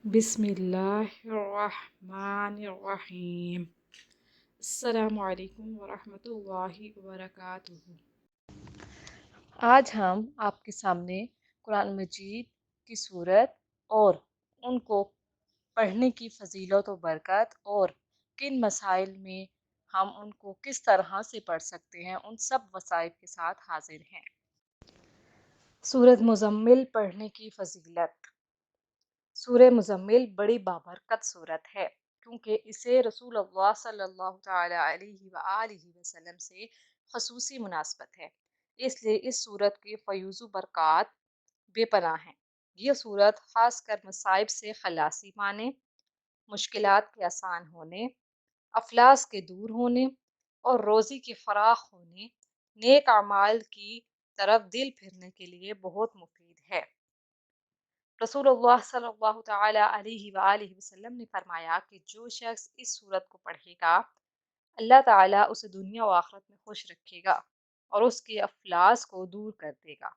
बिस्मिल्लाहिर्रहमानिर्रहीम। अस्सलामुअलैकुम वरहमतुल्लाहि वबरकातुहू। आज हम आपके सामने कुरान मजीद की सूरत और उनको पढ़ने की फजीलत और बरकत और किन मसाइल में हम उनको किस तरह से पढ़ सकते हैं, उन सब वसाइल के साथ हाजिर हैं। सूरत मुज़म्मिल पढ़ने की फजीलत। सूरह मुज़म्मिल बड़ी बाबरकत सूरत है क्योंकि इसे रसूलुल्लाह सल्लल्लाहु तआला अलैहि वसल्लम से खसूसी मुनासबत है, इसलिए इस सूरत के फ़यूज़ बरक़ात बेपनाह हैं। यह सूरत ख़ास कर मसाइब से खलासी पाने, मुश्किलात के आसान होने, अफलास के दूर होने और रोज़ी के फ़राख होने, नेक अमाल की तरफ दिल फिरने के लिए बहुत मुफीद है। रसूलुल्लाह सल्लल्लाहु तआला अलैहि वसल्लम ने फरमाया कि जो शख्स इस सूरत को पढ़ेगा, अल्लाह ताला उसे दुनिया व आखिरत में खुश रखेगा और उसके अफलास को दूर कर देगा।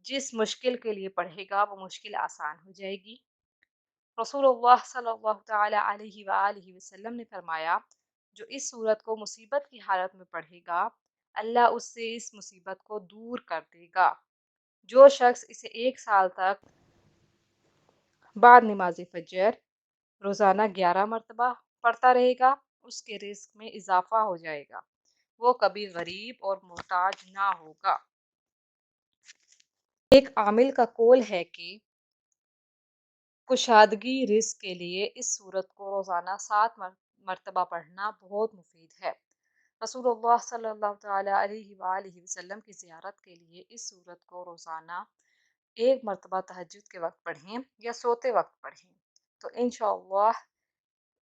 जिस मुश्किल के लिए पढ़ेगा वो मुश्किल आसान हो जाएगी। रसूलुल्लाह सल्लल्लाहु तआला अलैहि वसल्लम ने फरमाया, जो इस सूरत को मुसीबत की हालत में पढ़ेगा, अल्लाह उससे इस मुसीबत को दूर कर देगा। जो शख्स इसे 1 साल तक बाद नमाज फजर रोज़ाना 11 मरतबा पढ़ता रहेगा, उसके रिस्क में इजाफा हो जाएगा, वो कभी गरीब और मोहताज ना होगा। एक आमिल का कौल है कि कुशादगी रिस्क के लिए इस सूरत को रोज़ाना 7 मरतबा पढ़ना बहुत मुफीद है। रसूलुल्लाह सल्लल्लाहु तआला अलैहि वसल्लम की ज़ियारत के लिए इस सूरत को रोज़ाना 1 मरतबा तहज्जुद के वक्त पढ़ें या सोते वक्त पढ़ें, तो इंशाअल्लाह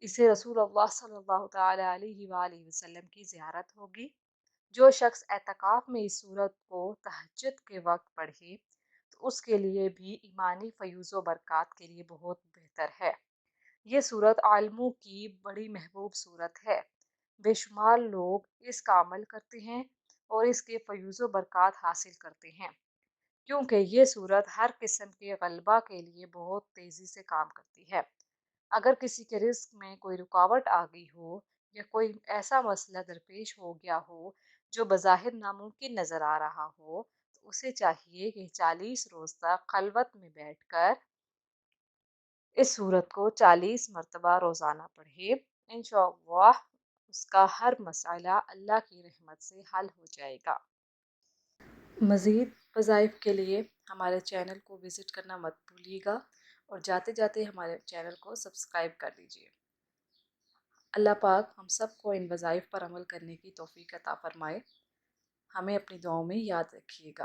इसे रसूलुल्लाह सल्लल्लाहु तआला अलैहि वसल्लम की ज़ियारत होगी। जो शख्स एतकाफ़ में इस सूरत को तहज्जुद के वक्त पढ़े तो उसके लिए भी ईमानी फ़यूज़ व बरक़ात के लिए बहुत बेहतर है। ये सूरत आलिमों की बड़ी महबूब सूरत है। बेशुमार लोग इसका अमल करते हैं और इसके फ़यूज़ व बरक़ात हासिल करते हैं, क्योंकि ये सूरत हर किस्म के गलबा के लिए बहुत तेज़ी से काम करती है। अगर किसी के रिस्क में कोई रुकावट आ गई हो या कोई ऐसा मसला दरपेश हो गया हो जो बज़ाहिर नामुमकिन नज़र आ रहा हो, तो उसे चाहिए कि 40 रोज़ तक खलवत में बैठकर इस सूरत को 40 मरतबा रोज़ाना पढ़े। इंशाअल्लाह उसका हर मसला अल्लाह की रहमत से हल हो जाएगा। मज़ीद वज़ाइफ के लिए हमारे चैनल को विज़िट करना मत भूलिएगा और जाते जाते हमारे चैनल को सब्सक्राइब कर दीजिए। अल्लाह पाक हम सब को इन वज़ाइफ पर अमल करने की तौफ़ीक अता फ़रमाए। हमें अपनी दुआओं में याद रखिएगा।